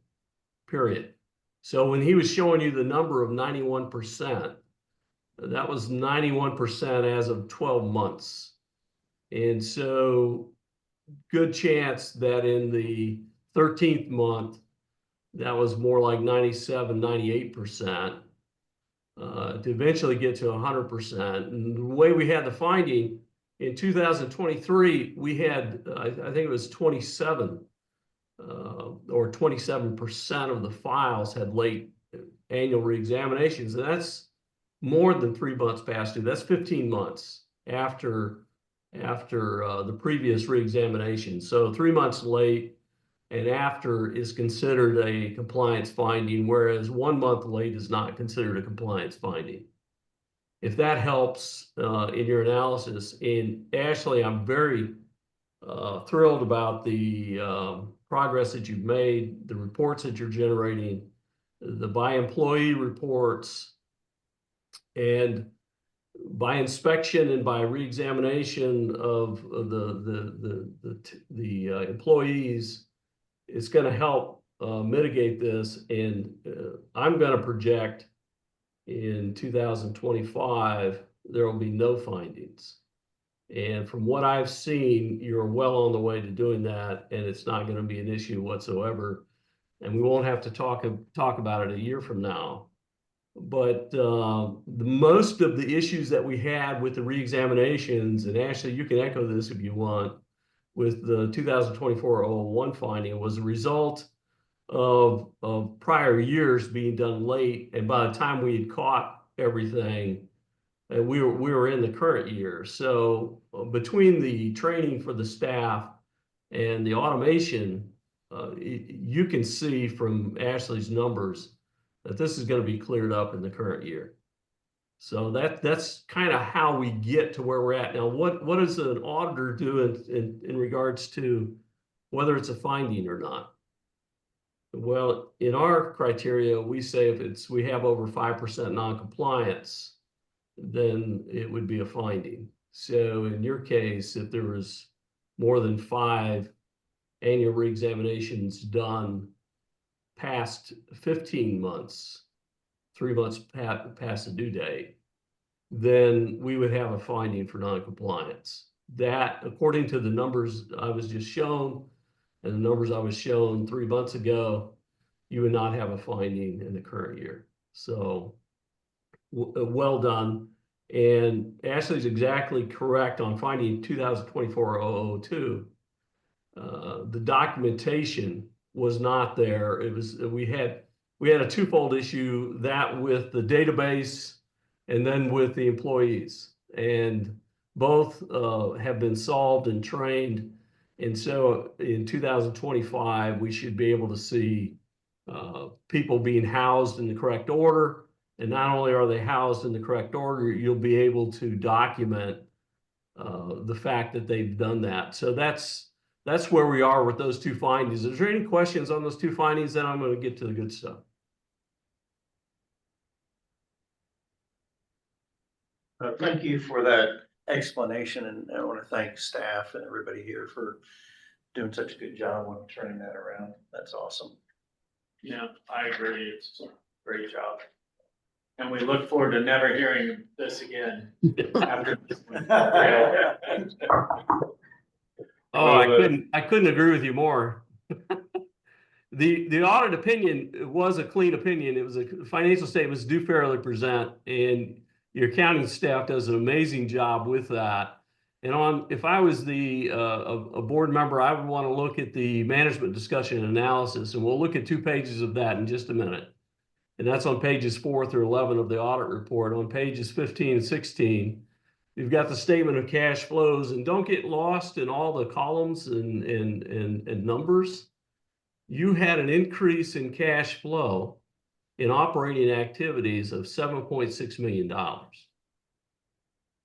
period. So when he was showing you the number of 91%, that was 91% as of 12 months. And so good chance that in the 13th month, that was more like 97, 98%, to eventually get to 100%. And the way we had the finding in 2023, we had, I think it was 27 or 27% of the files had late annual reexaminations. And that's more than 3 months past due. That's 15 months after the previous reexamination. So 3 months late and after is considered a compliance finding, whereas 1 month late is not considered a compliance finding. If that helps in your analysis, and Ashley, I'm very thrilled about the progress that you've made, the reports that you're generating, the by employee reports, and by inspection and by reexamination of the employees. It's going to help mitigate this, and I'm going to project in 2025 there will be no findings. And from what I've seen, you're well on the way to doing that, and it's not going to be an issue whatsoever. And we won't have to talk about it a year from now. But most of the issues that we had with the reexaminations, and Ashley, you can echo this if you want, with the 2024-001 finding was a result of prior years being done late. And by the time we had caught everything, we were in the current year. So between the training for the staff and the automation, you can see from Ashley's numbers that this is going to be cleared up in the current year. So that's kind of how we get to where we're at now. What does an auditor do in regards to whether it's a finding or not? Well, in our criteria, we say if we have over 5% noncompliance, then it would be a finding. So in your case, if there was more than 5 annual reexaminations done past 15 months, 3 months past the due date, then we would have a finding for noncompliance. That, according to the numbers I was just shown, and the numbers I was shown 3 months ago, you would not have a finding in the current year. So well done. And Ashley's exactly correct on finding 2024-002. The documentation was not there. It was we had a twofold issue, that with the database and then with the employees, and both have been solved and trained. And so in 2025, we should be able to see people being housed in the correct order. And not only are they housed in the correct order, you'll be able to document the fact that they've done that. So that's where we are with those 2 findings. Is there any questions on those 2 findings? Then I'm going to get to the good stuff. Thank you for that explanation, and I want to thank staff and everybody here for doing such a good job on turning that around. That's awesome. Yeah, I agree. It's a great job. And we look forward to never hearing this again. After this one. Oh, I couldn't agree with you more. The audit opinion was a clean opinion. It was a financial statement was due fairly present, and your accounting staff does an amazing job with that. And if I was a board member, I would want to look at the management discussion and analysis, and we'll look at 2 pages of that in just a minute. And that's on pages 4 through 11 of the audit report. On pages 15 and 16, you've got the statement of cash flows, and don't get lost in all the columns and numbers. You had an increase in cash flow in operating activities of $7.6 million.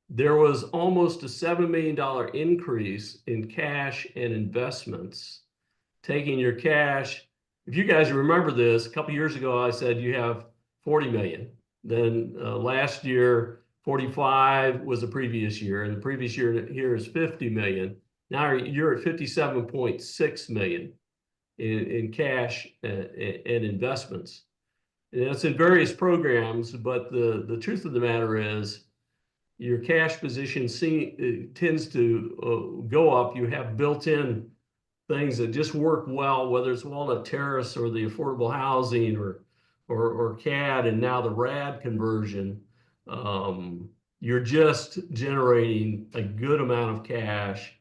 There was almost a $7 million increase in cash and investments, taking your cash. If you guys remember this, a couple years ago, I said you have 40 million. Then last year, 45 was the previous year, and the previous year here is 50 million. Now you're at 57.6 million in cash and investments. And it's in various programs, but the truth of the matter is, your cash position tends to go up. You have built-in things that just work well, whether it's Walnut Terrace or the affordable housing or CAD and now the RAD conversion. You're just generating a good amount of cash,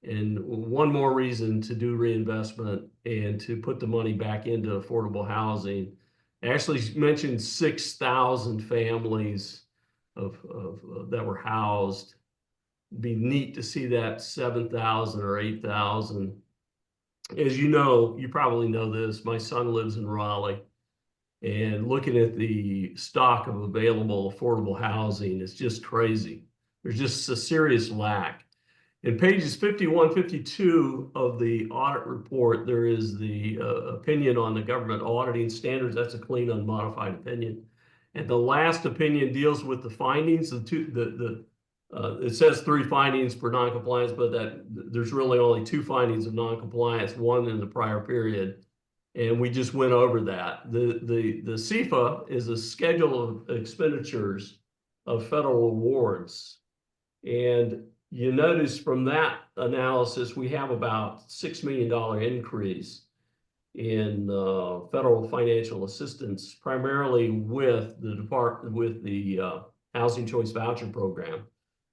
and one more reason to do reinvestment and to put the money back into affordable housing. Ashley mentioned 6,000 families that were housed. It'd be neat to see that 7,000 or 8,000. As you know, you probably know this, my son lives in Raleigh, and looking at the stock of available affordable housing is just crazy. There's just a serious lack. In pages 51, 52 of the audit report, there is the opinion on the government auditing standards. That's a clean, unmodified opinion. And the last opinion deals with the findings. It says 3 findings for noncompliance, but there's really only 2 findings of noncompliance, one in the prior period. And we just went over that. The CFA is a schedule of expenditures of federal awards. And you notice from that analysis, we have about $6 million increase in federal financial assistance, primarily with the Housing Choice Voucher Program.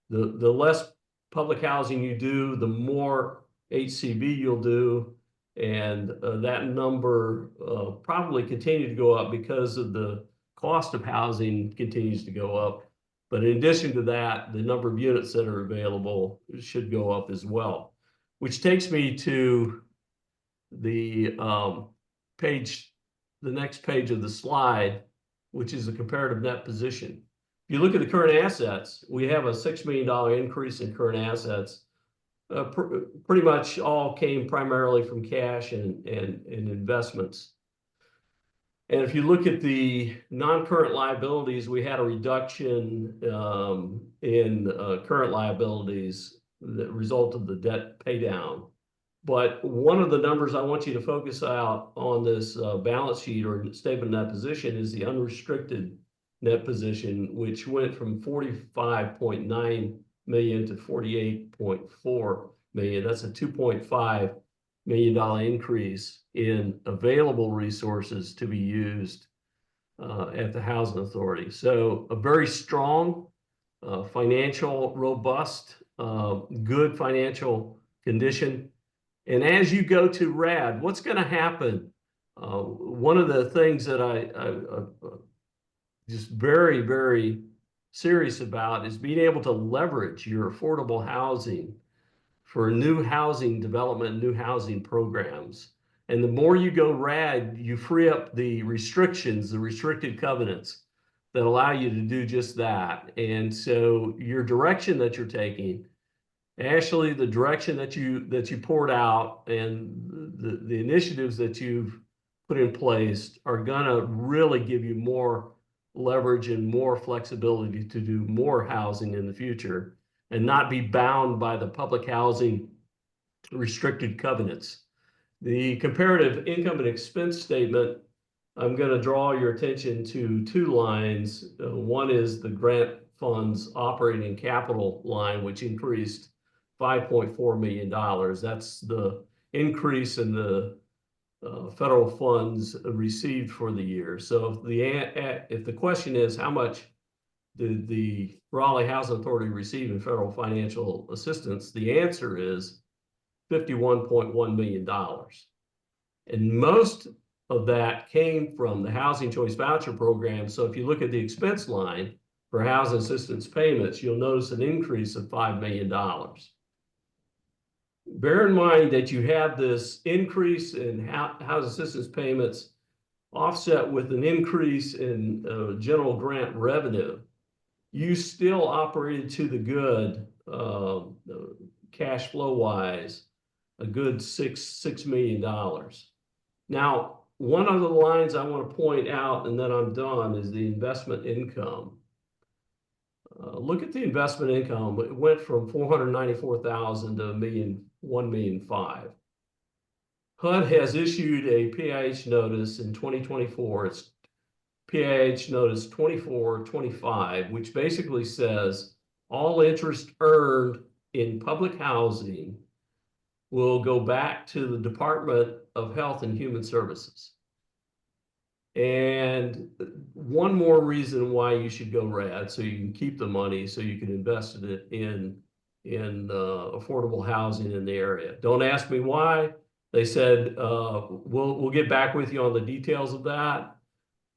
The less public housing you do, the more HCV you'll do, and that number probably continue to go up because of the cost of housing continues to go up. But in addition to that, the number of units that are available should go up as well, which takes me to the next page of the slide, which is a comparative net position. If you look at the current assets, we have a $6 million increase in current assets. Pretty much all came primarily from cash and investments. And if you look at the non-current liabilities, we had a reduction in current liabilities that result of the debt pay down. But one of the numbers I want you to focus out on this balance sheet or statement of net position is the unrestricted net position, which went from 45.9 million to 48.4 million. That's a $2.5 million increase in available resources to be used at the Housing Authority. So a very strong, financial, robust, good financial condition. And as you go to RAD, what's going to happen? One of the things that I just very, very serious about is being able to leverage your affordable housing for new housing development, new housing programs. And the more you go RAD, you free up the restrictions, the restricted covenants that allow you to do just that. And so your direction that you're taking, Ashley, the direction that you poured out and the initiatives that you've put in place are gonna really give you more leverage and more flexibility to do more housing in the future and not be bound by the public housing restricted covenants. The comparative income and expense statement, I'm going to draw your attention to 2 lines. One is the grant funds operating capital line, which increased $5.4 million. That's the increase in the federal funds received for the year. So if the question is how much did the Raleigh Housing Authority receive in federal financial assistance, the answer is $51.1 million. And most of that came from the Housing Choice Voucher Program. So if you look at the expense line for housing assistance payments, you'll notice an increase of $5 million. Bear in mind that you have this increase in housing assistance payments offset with an increase in general grant revenue. You still operated to the good, cash flow wise, a good $6 million. Now, one of the lines I want to point out, and then I'm done, is the investment income. Look at the investment income. It went from $494,000 to $1.5 million. HUD has issued a PIH notice in 2024. It's PIH notice 2425, which basically says all interest earned in public housing will go back to the Department of Health and Human Services. And one more reason why you should go RHA, so you can keep the money, so you can invest it in affordable housing in the area. Don't ask me why. They said, we'll get back with you on the details of that.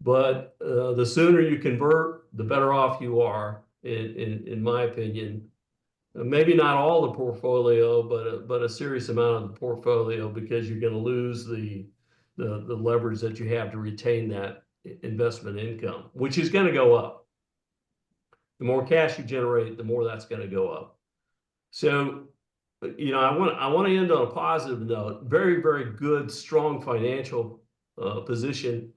But the sooner you convert, the better off you are, in my opinion. Maybe not all the portfolio, but a serious amount of the portfolio, because you're going to lose the leverage that you have to retain that investment income, which is going to go up. The more cash you generate, the more that's going to go up. So, you know, I want to end on a positive note. Very, very good, strong financial position.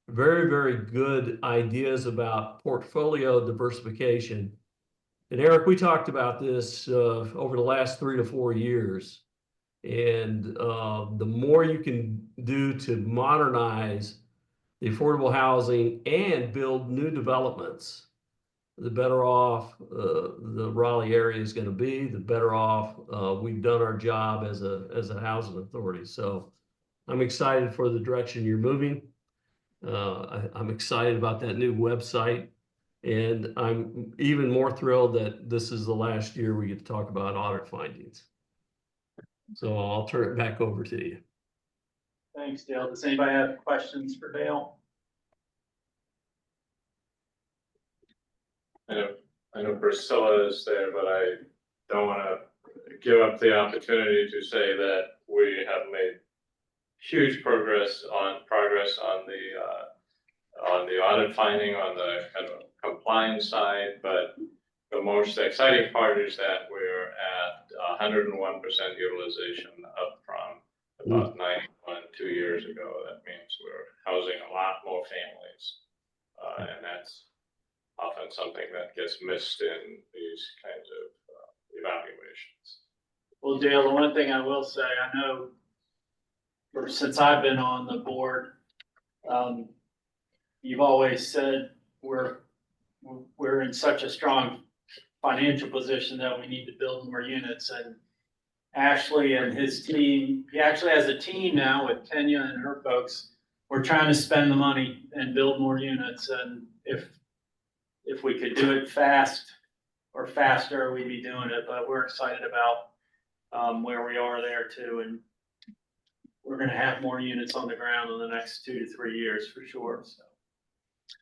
Very, very good ideas about portfolio diversification. And Eric, we talked about this over the last 3 to 4 years. And the more you can do to modernize the affordable housing and build new developments, the better off the Raleigh area is going to be, the better off we've done our job as a housing authority. So I'm excited for the direction you're moving. I'm excited about that new website. And I'm even more thrilled that this is the last year we get to talk about audit findings. So I'll turn it back over to you. Thanks, Dale. Does anybody have questions for Dale? I know Priscilla is there, but I don't want to give up the opportunity to say that we have made huge progress on the audit finding, on the kind of compliance side, but the most exciting part is that we're at 101% utilization, up from about 91 2 years ago. That means we're housing a lot more families, and that's often something that gets missed in these kinds of evaluations. Well, Dale, the one thing I will say, I know since I've been on the board, you've always said we're in such a strong financial position that we need to build more units. And Ashley and his team, he actually has a team now with Kenya and her folks. We're trying to spend the money and build more units. And if we could do it fast or faster, we'd be doing it. But we're excited about where we are there too. And we're going to have more units on the ground in the next 2 to 3 years for sure. So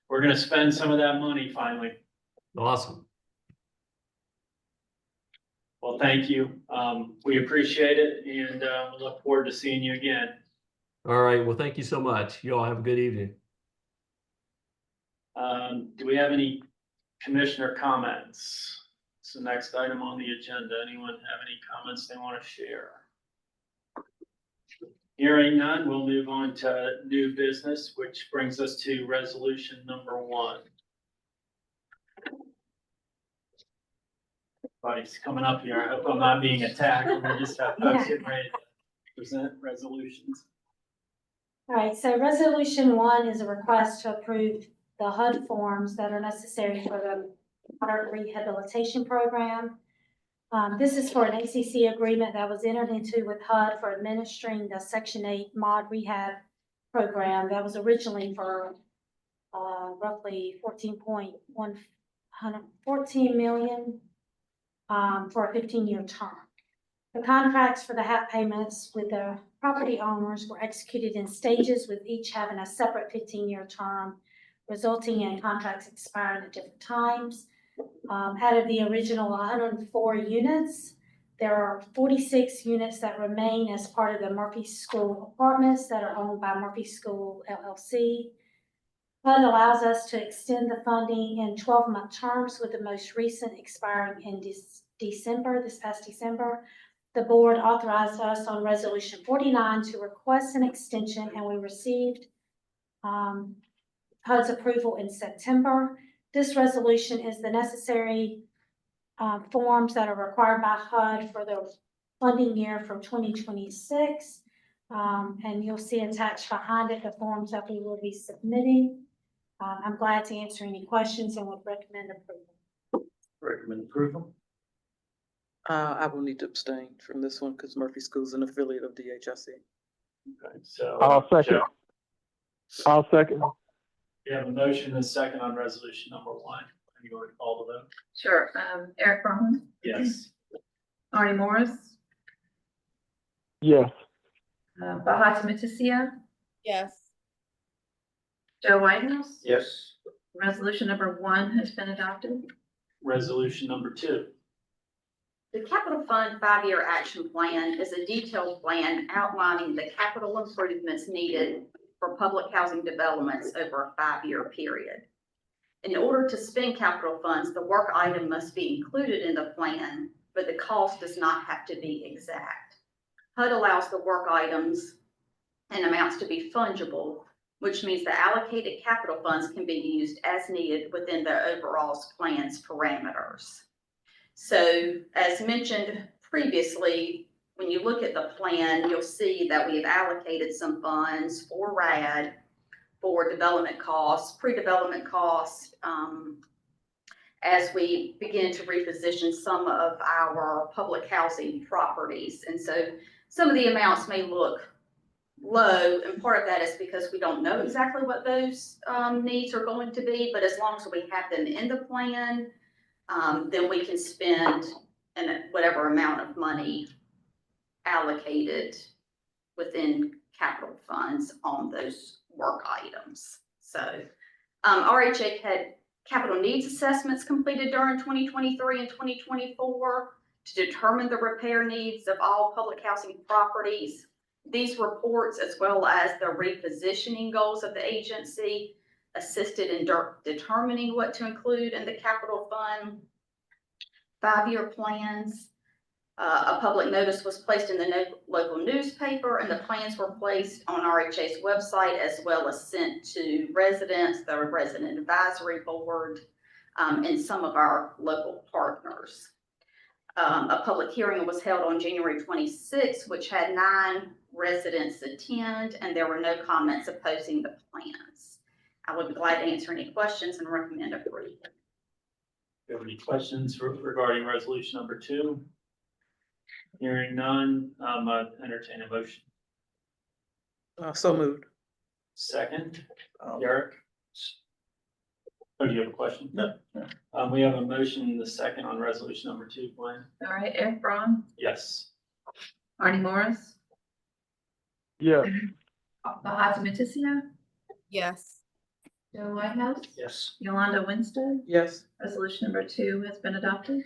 we're going to spend some of that money finally. Awesome. Well, thank you. We appreciate it, and we look forward to seeing you again. All right. Well, thank you so much. You all have a good evening. Do we have any commissioner comments? It's the next item on the agenda. Anyone have any comments they want to share? Hearing none, we'll move on to new business, which brings us to resolution number 1. Everybody's coming up here. I hope I'm not being attacked. We just have folks getting ready to present resolutions. All right, so resolution 1 is a request to approve the HUD forms that are necessary for the water rehabilitation program. This is for an ACC agreement that was entered into with HUD for administering the Section 8 mod rehab program that was originally for roughly $14 million for a 15-year term. The contracts for the HAP payments with the property owners were executed in stages, with each having a separate 15-year term, resulting in contracts expiring at different times. Out of the original 104 units, there are 46 units that remain as part of the Murphy School apartments that are owned by Murphy School LLC. HUD allows us to extend the funding in 12-month terms, with the most recent expiring in this past December. The board authorized us on resolution 49 to request an extension, and we received HUD's approval in September. This resolution is the necessary forms that are required by HUD for the funding year from 2026. And you'll see attached behind it the forms that we will be submitting. I'm glad to answer any questions and would recommend approval. Recommend approval. I will need to abstain from this one because Murphy School's an affiliate of DHIC. Okay, so. I'll second. Joe, I'll second. we have a motion and a second on resolution number 1. Are you going to call the vote? Sure. Eric Braun, Yes. Arnie Morris, Yes. Baha Temitosia, Yes. Joe Whitehouse. Yes. Resolution number 1 has been adopted. Resolution number 2. The Capital Fund 5-year action plan is a detailed plan outlining the capital improvements needed for public housing developments over a 5-year period. In order to spend capital funds, the work item must be included in the plan, but the cost does not have to be exact. HUD allows the work items and amounts to be fungible, which means the allocated capital funds can be used as needed within the overall plan's parameters. So as mentioned previously, when you look at the plan, you'll see that we have allocated some funds for RHA for development costs, pre-development costs, as we begin to reposition some of our public housing properties. And so some of the amounts may look low, and part of that is because we don't know exactly what those needs are going to be, but as long as we have them in the plan, then we can spend whatever amount of money allocated within capital funds on those work items. So RHA had capital needs assessments completed during 2023 and 2024 to determine the repair needs of all public housing properties. These reports, as well as the repositioning goals of the agency, assisted in determining what to include in the capital fund 5-year plans. A public notice was placed in the local newspaper, and the plans were placed on RHA's website, as well as sent to residents, the resident advisory board, and some of our local partners. A public hearing was held on January 26, which had 9 residents attend, and there were no comments opposing the plans. I would be glad to answer any questions and recommend approval. Do you have any questions regarding resolution number 2? Hearing none, I entertain a motion. So moved. Second, Derek. Oh, do you have a question? No. We have a motion and a second on resolution number 2, Glenn. All right, Eric Braun, Yes. Arnie Morris, Yes. Baha Temitosia, Yes. Joe Whitehouse, Yes. Yolanda Winstead. Yes. Resolution number 2 has been adopted.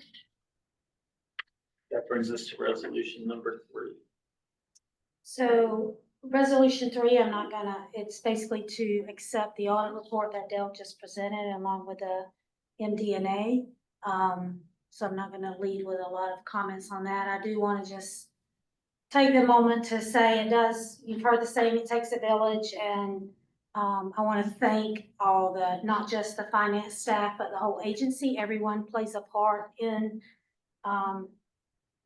That brings us to resolution number 3. So resolution 3, it's basically to accept the audit report that Dale just presented along with the MD&A. So I'm not gonna lead with a lot of comments on that. I do wanna just take the moment to say you've heard the saying, it takes a village, and I wanna thank all not just the finance staff, but the whole agency. Everyone plays a part in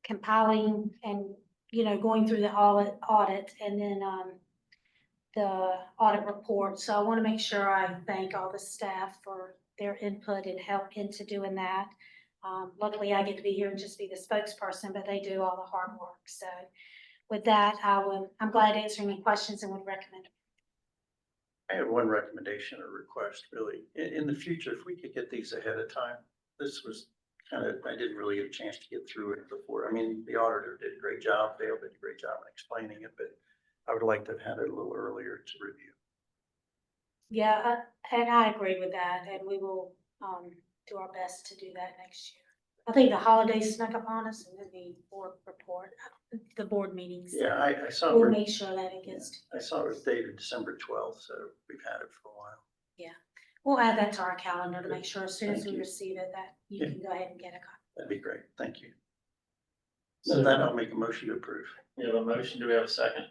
compiling and going through the audit and then the audit report. So I want to make sure I thank all the staff for their input and help into doing that. Luckily, I get to be here and just be the spokesperson, but they do all the hard work. So with that, I'm glad to answer any questions and would recommend. I have one recommendation or request, really. In the future, if we could get these ahead of time, this was I didn't really get a chance to get through it before. I mean, the auditor did a great job, Dale did a great job in explaining it, but I would like to have had it a little earlier to review. Yeah, and I agree with that, and we will do our best to do that next year. I think the holidays snuck up on us and then the board report, the board meetings. Yeah, I saw. We'll make sure that it gets. I saw it was dated December 12th, so we've had it for a while. Yeah, we'll add that to our calendar to make sure as soon as Thank we you. receive it that you can go ahead and get a copy. That'd be great. Thank you. So So then I'll make a motion to approve. we have a motion. Do we have a second?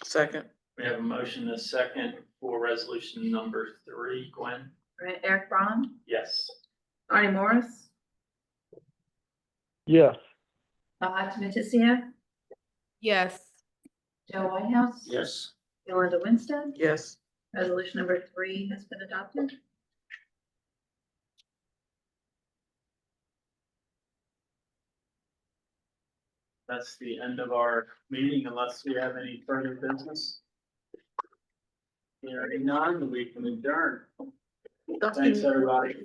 Second. We have a motion and a second for resolution number 3. Gwen? All right, Eric Braun, Yes. Arnie Morris, Yes. Baha Temitosia, Yes. Joe Whitehouse. Yes. Yolanda Winstead. Yes. Resolution number 3 has been adopted. That's the end of our meeting unless we have any further business. Hearing none, we can adjourn. Thanks, everybody.